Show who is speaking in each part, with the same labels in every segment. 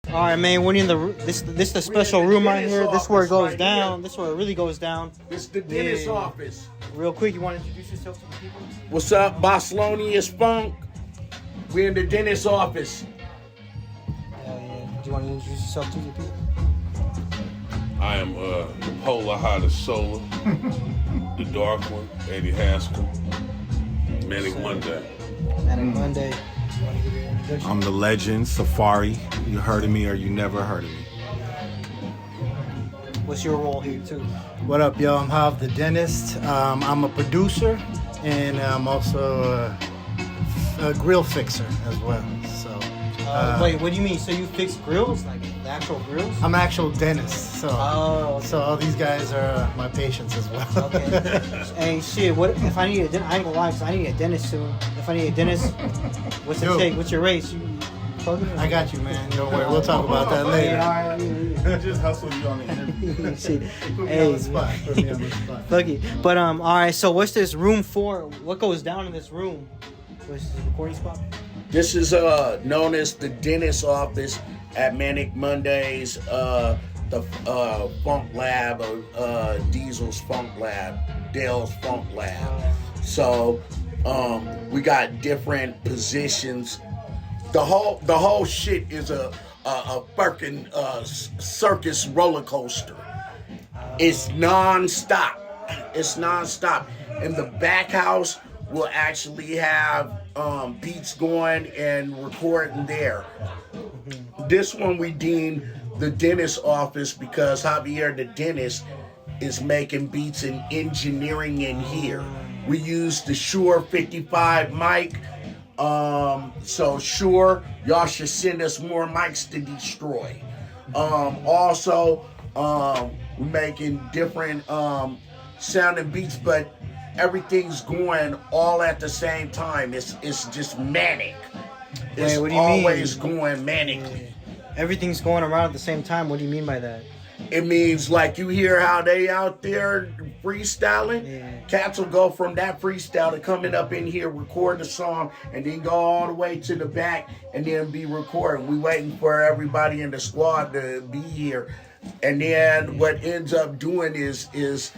Speaker 1: All right, man. We're in this the special room right here. This is where it goes down. This is where it really goes down.
Speaker 2: This is the dentist office.
Speaker 1: Real quick, you want to introduce yourself to the people?
Speaker 2: What's up, Barcelonius Funk? We're in the dentist office.
Speaker 1: Yeah. Do you want to introduce yourself to the people?
Speaker 3: I am the polar hottest solar, the dark one, Eddie Haskell, Manic Monday.
Speaker 1: Manic Monday. You want to give your introduction?
Speaker 4: I'm the legend, Safari. You heard of me or you never heard of me.
Speaker 1: What's your role here, too?
Speaker 5: What up, yo? I'm Hav, the dentist. I'm a producer, and I'm also a grill fixer as well. So,
Speaker 1: wait, what do you mean? So you fix grills, like the actual grills?
Speaker 5: I'm an actual dentist. So,
Speaker 1: okay.
Speaker 5: So all these guys are my patients as well.
Speaker 1: Okay. Hey, shit. What if I need a dentist? I ain't gonna lie, 'cause I need a dentist soon. If I need a dentist, what's the take? What's your race?
Speaker 5: I got you, man. Don't worry. We'll talk about that later.
Speaker 4: I just hustled you on the interview.
Speaker 5: Put me on the spot.
Speaker 1: Fuck it. But all right. So what's this room for? What goes down in this room? What's this recording spot?
Speaker 2: This is known as the dentist office at Manic Mondays, the Funk Lab, Diesel's Funk Lab, Dale's Funk Lab. So we got different positions. The whole shit is a fucking circus roller coaster. It's non-stop. In the back house, we'll actually have beats going and recording there. This one we deem the dentist office because Javier the dentist is making beats and engineering in here. We use the Shure 55 mic. So sure, y'all should send us more mics to destroy. Also, we're making different sounding beats, but everything's going all at the same time. It's just manic. It's
Speaker 1: Wait, what do you
Speaker 2: always
Speaker 1: mean?
Speaker 2: going manically.
Speaker 1: Everything's going around at the same time. What do you mean by that?
Speaker 2: It means like you hear how they out there freestyling.
Speaker 1: Yeah.
Speaker 2: Cats will go from that freestyle to coming up in here, record the song, and then go all the way to the back and then be recording. We waiting for everybody in the squad to be here. And then what ends up doing is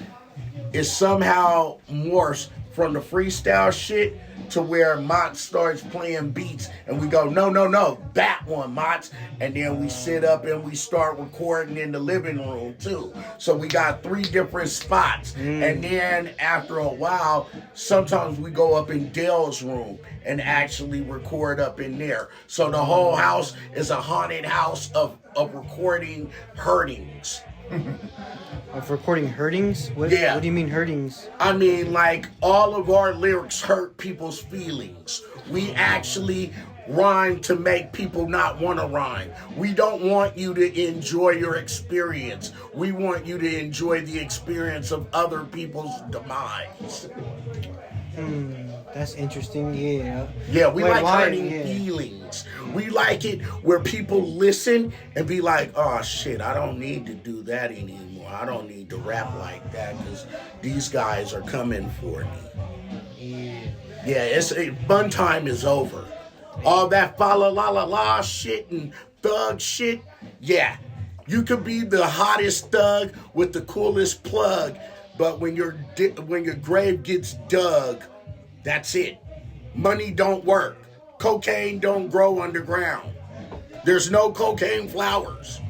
Speaker 2: somehow morphs from the freestyle shit to where Mott starts playing beats and we go, no, that one, Mott. And then we sit up and we start recording in the living room too. So we got 3 different spots. And then after a while, sometimes we go up in Dale's room and actually record up in there. So the whole house is a haunted house of recording hurtings.
Speaker 1: Of recording hurtings? What do you mean hurtings?
Speaker 2: I mean, like, all of our lyrics hurt people's feelings. We actually rhyme to make people not want to rhyme. We don't want you to enjoy your experience. We want you to enjoy the experience of other people's demise.
Speaker 1: That's interesting, yeah.
Speaker 2: Yeah, we like hurting feelings. We like it where people listen and be like, oh shit, I don't need to do that anymore. I don't need to rap like that because these guys are coming for me. Yeah, fun time is over. All that fa la la la la shit and thug shit, yeah. You could be the hottest thug with the coolest plug, but when your grave gets dug, that's it. Money don't work. Cocaine don't grow underground. There's no cocaine flowers.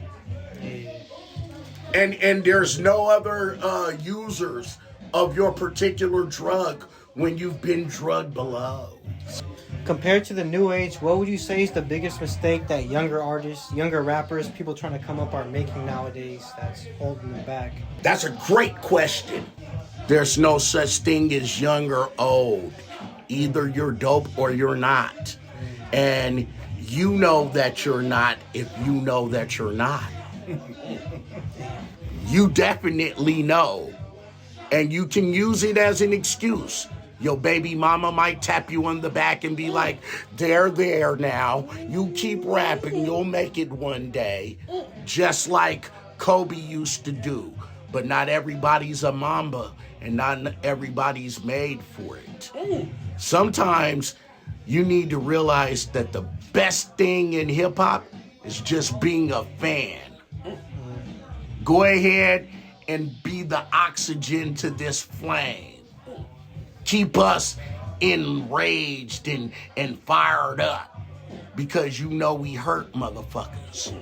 Speaker 2: And there's no other users of your particular drug when you've been drugged below.
Speaker 1: Compared to the new age, what would you say is the biggest mistake that younger artists, younger rappers, people trying to come up are making nowadays that's holding them back?
Speaker 2: That's a great question. There's no such thing as young or old. Either you're dope or you're not. And you know that you're not if you know that you're not. You definitely know. And you can use it as an excuse. Your baby mama might tap you on the back and be like, they're there now. You keep rapping, you'll make it one day. Just like Kobe used to do. But not everybody's a Mamba, and not everybody's made for it. Sometimes you need to realize that the best thing in hip-hop is just being a fan. Go ahead and be the oxygen to this flame. Keep us enraged and fired up because you know we hurt motherfuckers.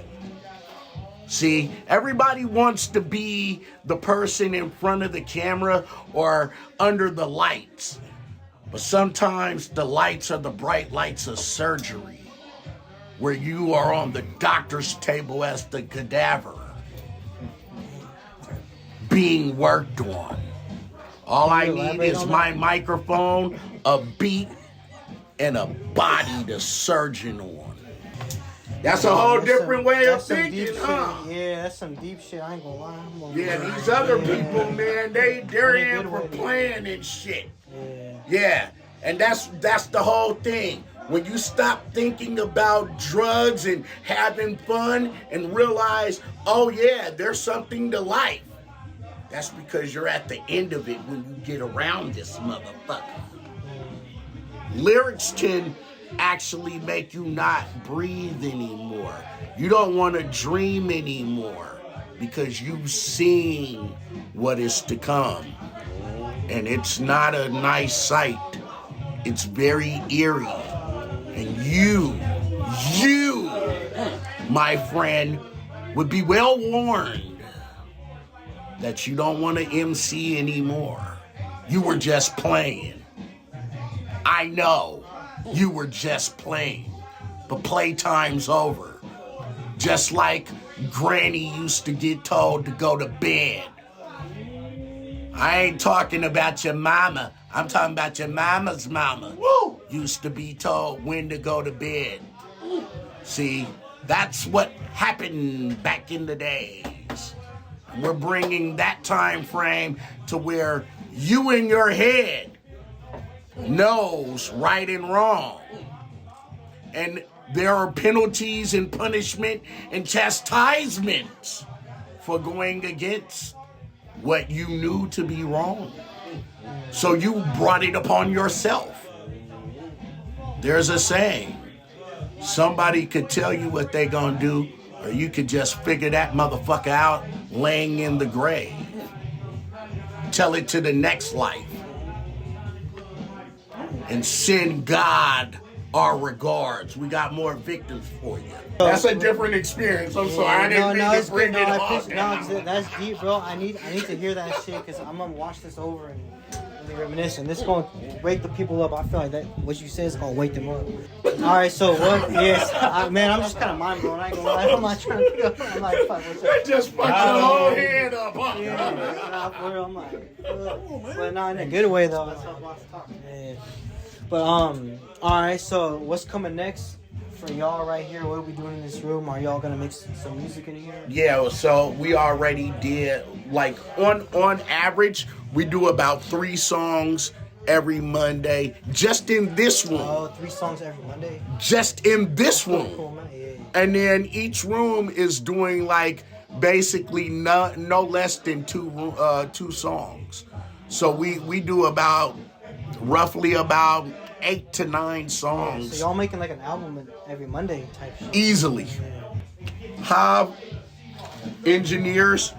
Speaker 2: See, everybody wants to be the person in front of the camera or under the lights. But sometimes the lights are the bright lights of surgery, where you are on the doctor's table as the cadaver being worked on. All I need is my microphone, a beat, and a body to surgeon on. That's a whole different way of thinking, huh?
Speaker 1: Yeah, that's some deep shit. I ain't gonna lie.
Speaker 2: Yeah, these other people, man, they're in for playing and shit. Yeah, and that's the whole thing. When you stop thinking about drugs and having fun and realize, oh yeah, there's something to life. That's because you're at the end of it when you get around this motherfucker. Lyrics can actually make you not breathe anymore. You don't want to dream anymore because you've seen what is to come. And it's not a nice sight. It's very eerie. And you, my friend, would be well warned that you don't want to MC anymore. You were just playing. I know you were just playing, but playtime's over. Just like Granny used to get told to go to bed. I ain't talking about your mama. I'm talking about your mama's mama. Woo! Used to be told when to go to bed. See, that's what happened back in the days. We're bringing that time frame to where you in your head knows right and wrong. And there are penalties and punishment and chastisements for going against what you knew to be wrong. So you brought it upon yourself. There's a saying, somebody could tell you what they gonna do, or you could just figure that motherfucker out laying in the grave. Tell it to the next life. And send God our regards. We got more victims for you. That's a different experience. I'm sorry. I didn't mean to bring it up.
Speaker 1: No, that's deep, bro. I need to hear that shit because I'm gonna watch this over and really reminisce. And this is gonna wake the people up. I feel like that what you said is gonna wake them up. All right, so what? Yes, man. I'm just kind of mind blown. I ain't gonna lie. I'm not trying to. I'm like, fuck. What's
Speaker 2: That just fucked the whole head up. Huh?
Speaker 1: Yeah, nah, for real. I'm like, but not in a good way though. That's what I'm about to talk. Yeah. But all right. So what's coming next for y'all right here? What are we doing in this room? Are y'all gonna mix some music in here?
Speaker 2: Yeah. So we already did like on average we do about 3 songs every Monday. Just in this room.
Speaker 1: Oh, 3 songs every Monday.
Speaker 2: Just in this room.
Speaker 1: Cool, man. Yeah.
Speaker 2: And then each room is doing like basically no less than 2 songs. So we do roughly about 8 to 9 songs.
Speaker 1: So y'all making like an album every Monday type shit.
Speaker 2: Easily. Have engineers,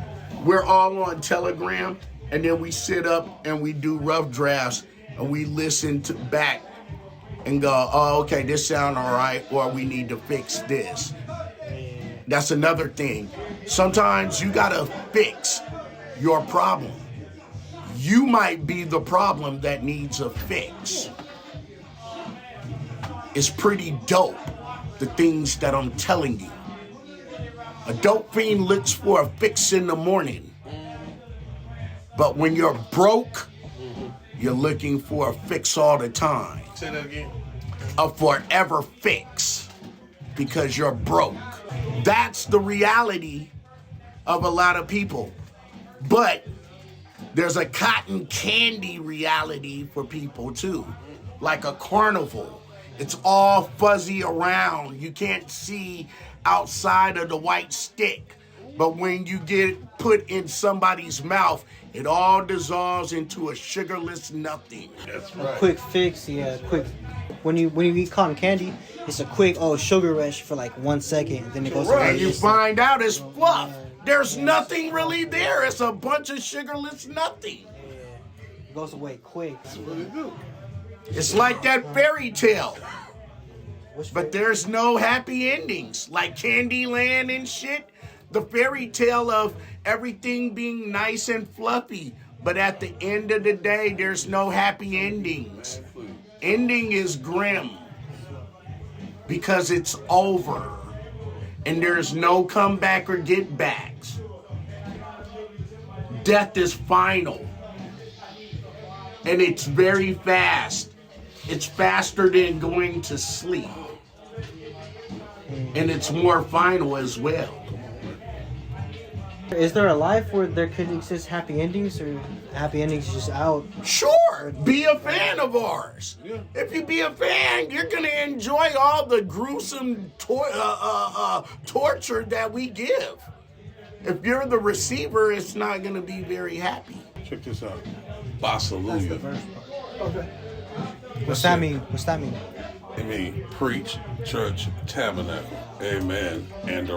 Speaker 2: we're all on Telegram, and then we sit up and we do rough drafts and we listen to back and go, oh, okay, this sound all right, or we need to fix this. That's another thing. Sometimes you gotta fix your problem. You might be the problem that needs a fix. It's pretty dope, the things that I'm telling you. A dope fiend looks for a fix in the morning. But when you're broke, you're looking for a fix all the time.
Speaker 3: Say that again.
Speaker 2: A forever fix because you're broke. That's the reality of a lot of people. But there's a cotton candy reality for people too, like a carnival. It's all fuzzy around. You can't see outside of the white stick. But when you get put in somebody's mouth, it all dissolves into a sugarless nothing.
Speaker 3: That's
Speaker 1: A
Speaker 3: right.
Speaker 1: quick fix, yeah, quick. When you eat cotton candy, it's a quick sugar rush for like 1 second, then it goes away.
Speaker 2: And you
Speaker 1: It's
Speaker 2: find out it's fluff. There's nothing really there. It's a bunch of sugarless nothing.
Speaker 1: it goes away quick.
Speaker 3: What do you do?
Speaker 2: It's like that fairy tale.
Speaker 1: Which
Speaker 2: But there's no happy endings. Like Candyland and shit. The fairy tale of everything being nice and fluffy. But at the end of the day, there's no happy endings. Ending is grim. Because it's over. And there's no comeback or get backs. Death is final. And it's very fast. It's faster than going to sleep. And it's more final as well.
Speaker 1: Is there a life where there could exist happy endings, or happy endings is just out?
Speaker 2: Sure, be a fan of ours.
Speaker 3: Yeah.
Speaker 2: If you be a fan, you're going to enjoy all the gruesome torture that we give. If you're the receiver, it's not going to be very happy.
Speaker 3: Check this out. Bassaluya.
Speaker 1: What's that mean? What's that mean?
Speaker 3: I mean, preach, church, tabernacle, amen, and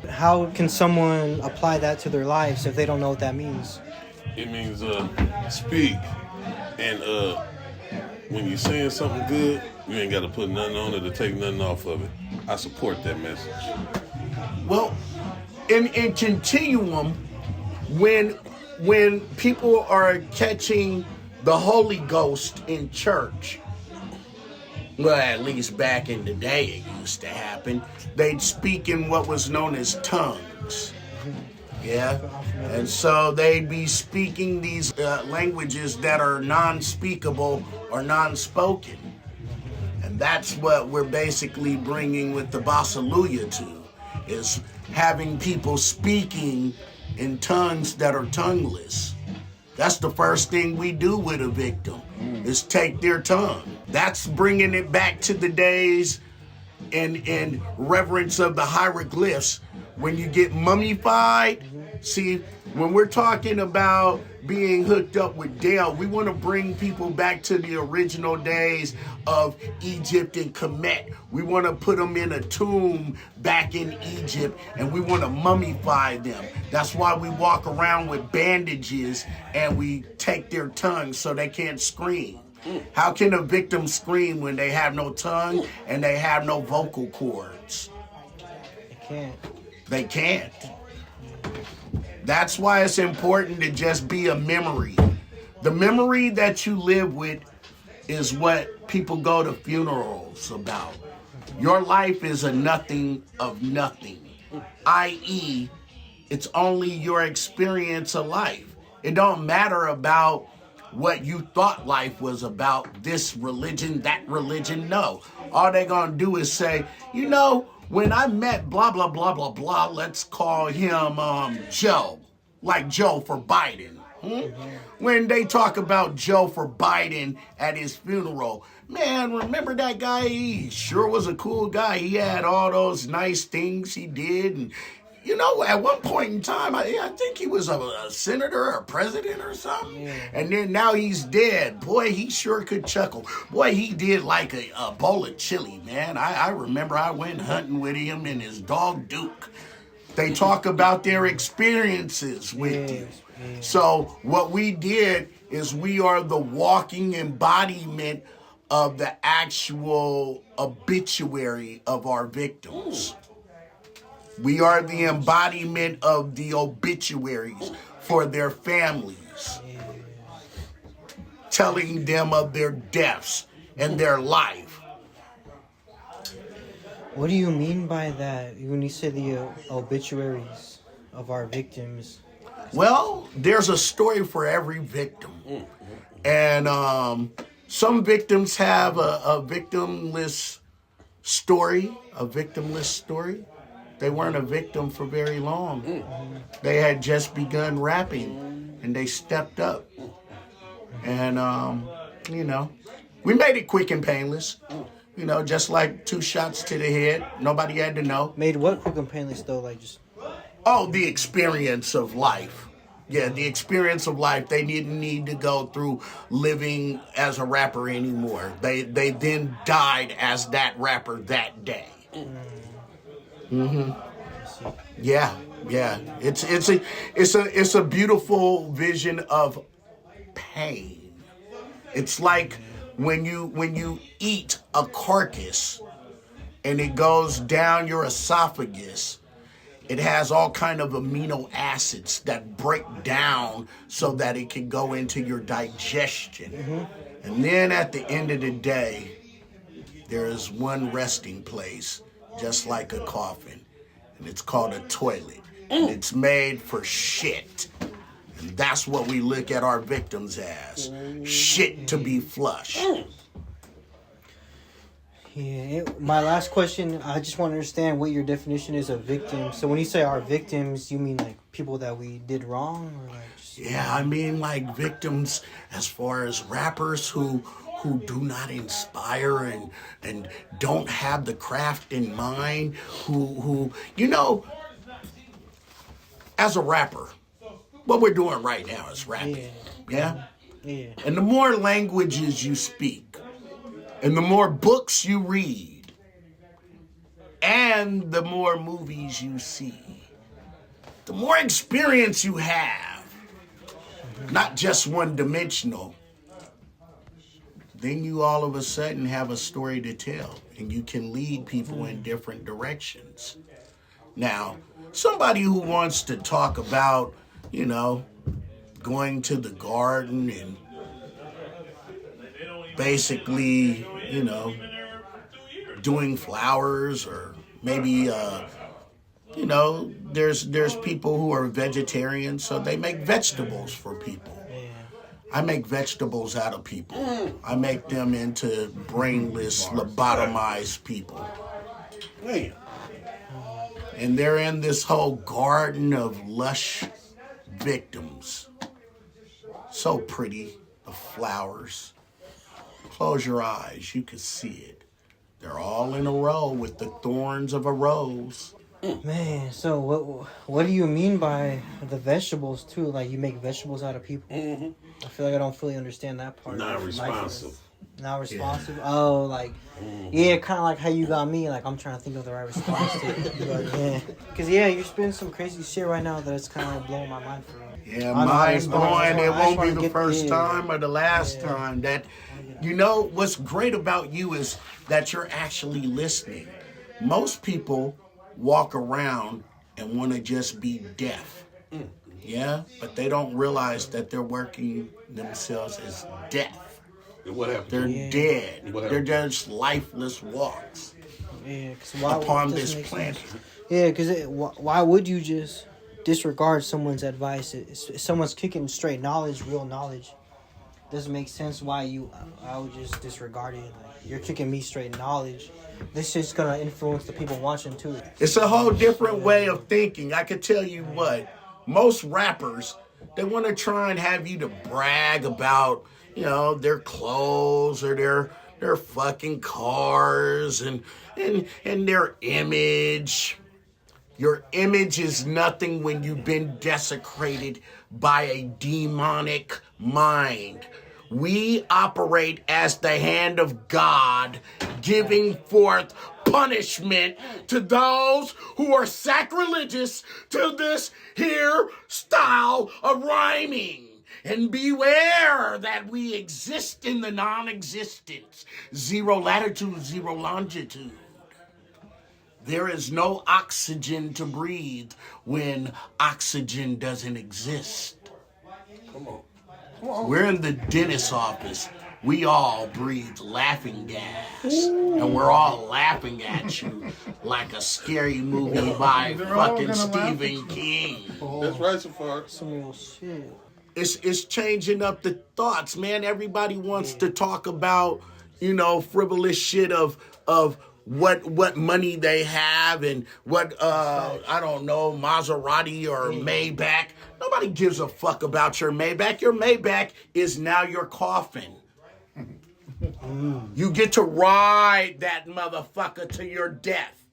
Speaker 1: How can someone apply that to their lives if they don't know what that means?
Speaker 3: It means speak. And when you're saying something good, you ain't got to put nothing on it or take nothing off of it. I support that message.
Speaker 2: Well, in continuum, when people are catching the Holy Ghost in church, well, at least back in the day it used to happen, they'd speak in what was known as tongues. Yeah? And so they'd be speaking these languages that are non-speakable or non-spoken. And that's what we're basically bringing with the Bassaluya to, is having people speaking in tongues that are tongueless. That's the first thing we do with a victim, is take their tongue. That's bringing it back to the days in reverence of the hieroglyphs. When you get mummified, see, when we're talking about being hooked up with Dale, we want to bring people back to the original days of Egypt and Kemet. We want to put them in a tomb back in Egypt, and we want to mummify them. That's why we walk around with bandages and we take their tongues so they can't scream. How can a victim scream when they have no tongue and they have no vocal cords?
Speaker 1: They can't.
Speaker 2: They can't. That's why it's important to just be a memory. The memory that you live with is what people go to funerals about. Your life is a nothing of nothing, i.e., it's only your experience of life. It don't matter about what you thought life was about, this religion, that religion, no. All they're gonna do is say, you know, when I met blah, blah, blah, blah, blah, let's call him Joe, like Joe for Biden. When they talk about Joe for Biden at his funeral, man, remember that guy? He sure was a cool guy. He had all those nice things he did. And, you know, at one point in time, I think he was a senator or a president or something. Yeah. And then now he's dead. Boy, he sure could chuckle. Boy, he did like a bowl of chili, man. I remember I went hunting with him and his dog Duke. They talk about their experiences with you. Yeah. So what we did is we are the walking embodiment of the actual obituary of our victims. We are the embodiment of the obituaries for their families, telling them of their deaths and their life.
Speaker 1: What do you mean by that when you say the obituaries of our victims?
Speaker 2: Well, there's a story for every victim. And some victims have a victimless story, They weren't a victim for very long. They had just begun rapping, and they stepped up. And, you know, we made it quick and painless. You know, just like 2 shots to the head. Nobody had to know.
Speaker 1: Made what quick and painless though? Like just.
Speaker 2: Oh, the experience of life. Yeah, the experience of life. They didn't need to go through living as a rapper anymore. They then died as that rapper that day. Mm-hmm. Yeah. It's a beautiful vision of pain. It's like when you eat a carcass and it goes down your esophagus. It has all kind of amino acids that break down so that it can go into your digestion. Mm-hmm. And then at the end of the day, there is one resting place, just like a coffin. And it's called a toilet. And it's made for shit. And that's what we look at our victims as. Shit to be flushed.
Speaker 1: Yeah, my last question, I just want to understand what your definition is of victim. So when you say our victims, you mean like people that we did wrong? Or like just...
Speaker 2: Yeah, I mean like victims as far as rappers who do not inspire and don't have the craft in mind, who you know, as a rapper, what we're doing right now is rapping. Yeah? And the more languages you speak, and the more books you read, and the more movies you see, the more experience you have, not just one-dimensional, then you all of a sudden have a story to tell, and you can lead people in different directions. Now, somebody who wants to talk about, you know, going to the garden and basically, you know, doing flowers, or maybe, you know, there's people who are vegetarians, so they make vegetables for people. I make vegetables out of people. I make them into brainless, lobotomized people. And they're in this whole garden of lush victims. So pretty, the flowers. Close your eyes, you can see it. They're all in a row with the thorns of a rose.
Speaker 1: Man, so what do you mean by the vegetables too? Like you make vegetables out of people? Mm-hmm. I feel like I don't fully understand that part.
Speaker 3: Not responsive.
Speaker 1: Not responsive? Yeah. Oh, like, yeah, kind of like how you got me. Like, I'm trying to think of the right response to it. But, yeah. Because, yeah, you're spinning some crazy shit right now that it's kind of like blowing my mind for real.
Speaker 2: Yeah, mind blowing. It won't be the first time or the last time. That, you know, what's great about you is that you're actually listening. Most people walk around and want to just be deaf. Yeah, but they don't realize that they're working themselves as deaf.
Speaker 3: What happened?
Speaker 2: They're dead. They're just lifeless walks upon this planet.
Speaker 1: Yeah, because why would you just disregard someone's advice? If someone's kicking straight knowledge, real knowledge, doesn't make sense why I would just disregard it. Like, you're kicking me straight knowledge. This shit's going to influence the people watching too.
Speaker 2: It's a whole different way of thinking. I can tell you what. Most rappers, they want to try and have you to brag about, you know, their clothes or their fucking cars and their image. Your image is nothing when you've been desecrated by a demonic mind. We operate as the hand of God, giving forth punishment to those who are sacrilegious to this here style of rhyming. And beware that we exist in the non-existence. Zero latitude, zero longitude. There is no oxygen to breathe when oxygen doesn't exist. Come on. We're in the dentist's office. We all breathe laughing gas. And we're all laughing at you like a scary movie by fucking Stephen King.
Speaker 3: That's right, so far.
Speaker 1: Some real shit.
Speaker 2: It's changing up the thoughts, man. Everybody wants to talk about, you know, frivolous shit of what money they have and what, I don't know, Maserati or Maybach. Nobody gives a fuck about your Maybach. Your Maybach is now your coffin. You get to ride that motherfucker to your death.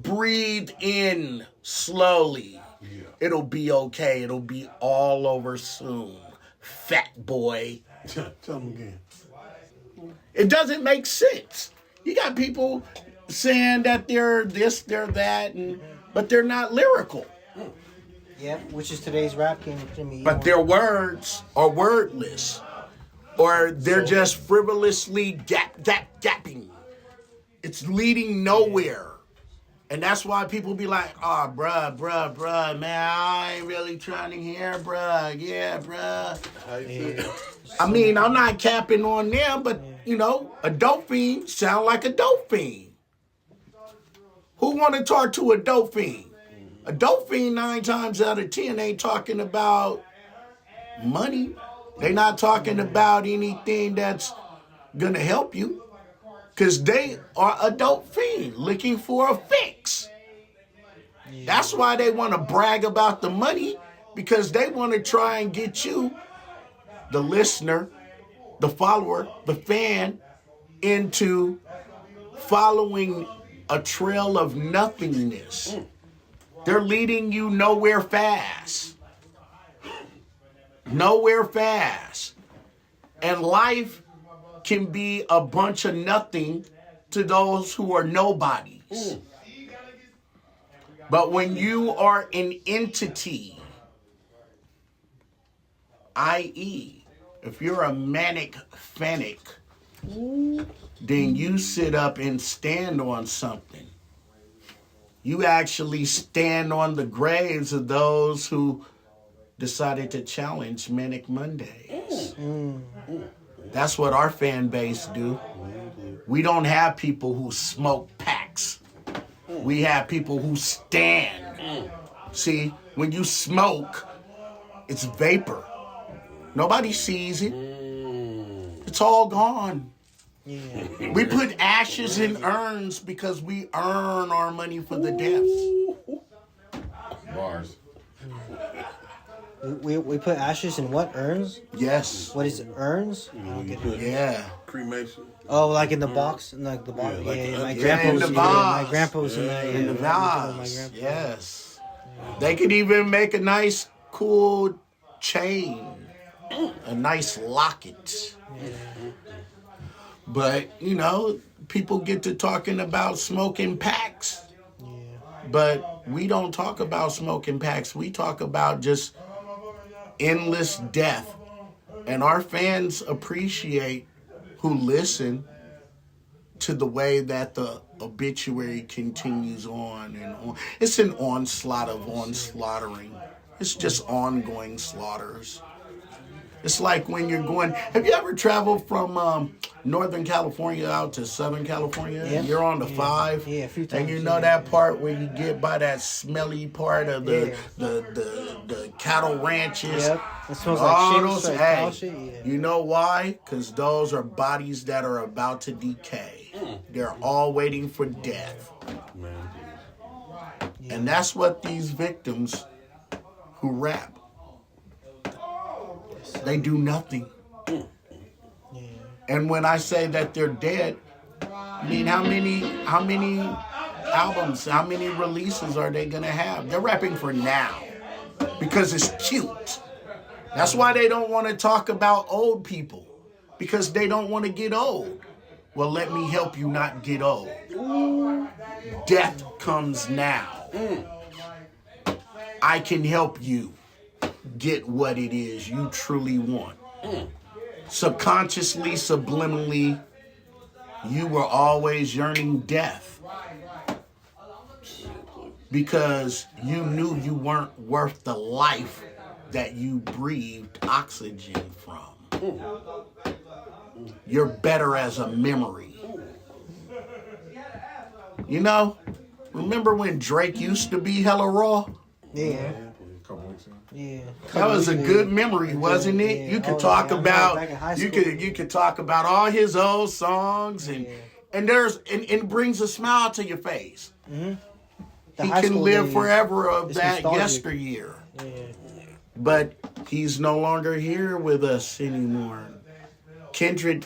Speaker 2: Breathe in slowly.
Speaker 3: Yeah.
Speaker 2: It'll be okay. It'll be all over soon, fat boy.
Speaker 3: Tell them again.
Speaker 2: It doesn't make sense. You got people saying that they're this, they're that, but they're not lyrical.
Speaker 1: Yeah, which is today's rap game to me.
Speaker 2: But their words are wordless. Or they're just frivolously gapping. It's leading nowhere. And that's why people be like, oh, bruh, man, I ain't really trying to hear, bruh. Yeah, bruh.
Speaker 3: How you feel?
Speaker 2: I mean, I'm not capping on them, but, you know, a dope fiend sound like a dope fiend. Who want to talk to a dope fiend? A dope fiend 9 times out of 10 ain't talking about money. They not talking about anything that's going to help you. Because they are a dope fiend looking for a fix. That's why they want to brag about the money, because they want to try and get you, the listener, the follower, the fan, into following a trail of nothingness. They're leading you nowhere fast. Nowhere fast. And life can be a bunch of nothing to those who are nobodies. But when you are an entity, i.e., if you're a manic fanic, then you sit up and stand on something. You actually stand on the graves of those who decided to challenge Manic Mondays. That's what our fan base do. We don't have people who smoke packs. We have people who stand. See, when you smoke, it's vapor. Nobody sees it. It's all gone. Yeah. We put ashes in urns because we earn our money for the deaths.
Speaker 3: Bars.
Speaker 1: We put ashes in what? Urns?
Speaker 2: Yes.
Speaker 1: What is it? Urns?
Speaker 3: You put
Speaker 2: Yeah.
Speaker 3: cremation.
Speaker 1: Oh, like in the box? In like the box?
Speaker 3: Yeah, like
Speaker 1: Yeah,
Speaker 3: the-
Speaker 1: my
Speaker 3: yeah,
Speaker 1: grandpa's
Speaker 2: in the box.
Speaker 1: My grandpa's in that.
Speaker 2: In the
Speaker 1: My
Speaker 2: vase.
Speaker 1: grandpa.
Speaker 2: Yes. They could even make a nice, cool chain. A nice locket. But, you know, people get to talking about smoking packs. But we don't talk about smoking packs. We talk about just endless death. And our fans appreciate who listen to the way that the obituary continues on and on. It's an onslaught of onslaughtering. It's just ongoing slaughters. It's like when you're going, have you ever traveled from Northern California out to Southern California?
Speaker 1: Yeah.
Speaker 2: You're on the 5.
Speaker 1: Yeah, a few
Speaker 2: And you
Speaker 1: times,
Speaker 2: know
Speaker 1: yeah.
Speaker 2: that part where you get by that smelly part of the cattle ranches.
Speaker 1: Yep. It smells
Speaker 2: All
Speaker 1: like
Speaker 2: those,
Speaker 1: shit.
Speaker 2: hey,
Speaker 1: Cow shit. Yeah.
Speaker 2: you know why? Because those are bodies that are about to decay. They're all waiting for death.
Speaker 3: Man,
Speaker 2: And that's what these victims who rap, they do nothing. And when I say that they're dead, I mean, how many albums, how many releases are they gonna have? They're rapping for now because it's cute. That's why they don't want to talk about old people, because they don't want to get old. Well, let me help you not get old. Death comes now. I can help you get what it is you truly want. Subconsciously, subliminally, you were always yearning death because you knew you weren't worth the life that you breathed oxygen from. You're better as a memory. You know, remember when Drake used to be hella raw?
Speaker 1: Yeah. Yeah.
Speaker 2: That was a good memory, wasn't it?
Speaker 1: Yeah.
Speaker 2: You could
Speaker 1: Oh,
Speaker 2: talk
Speaker 1: yeah, I remember
Speaker 2: about
Speaker 1: back in high
Speaker 2: you
Speaker 1: school.
Speaker 2: could talk about all his old songs and it brings a smile to your face.
Speaker 1: The
Speaker 2: He
Speaker 1: high
Speaker 2: can
Speaker 1: school
Speaker 2: live
Speaker 1: days,
Speaker 2: forever of
Speaker 1: it's
Speaker 2: that
Speaker 1: nostalgic.
Speaker 2: yesteryear.
Speaker 1: Yeah.
Speaker 2: But he's no longer here with us anymore. Kendrick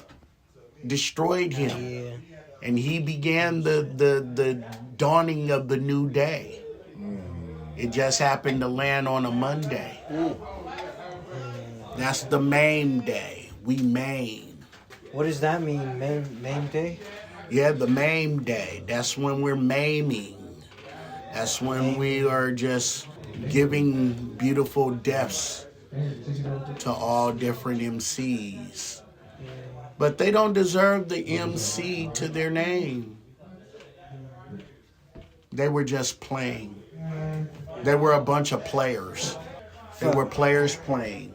Speaker 2: destroyed him.
Speaker 1: Yeah.
Speaker 2: And he began the dawning of the new day. It just happened to land on a Monday. That's the maim day. We maim.
Speaker 1: What does that mean, maim day?
Speaker 2: Yeah, the maim day. That's when we're maiming. That's when we are just giving beautiful deaths to all different MCs. But they don't deserve the MC to their name. They were just playing. They were a bunch of players. They were players playing.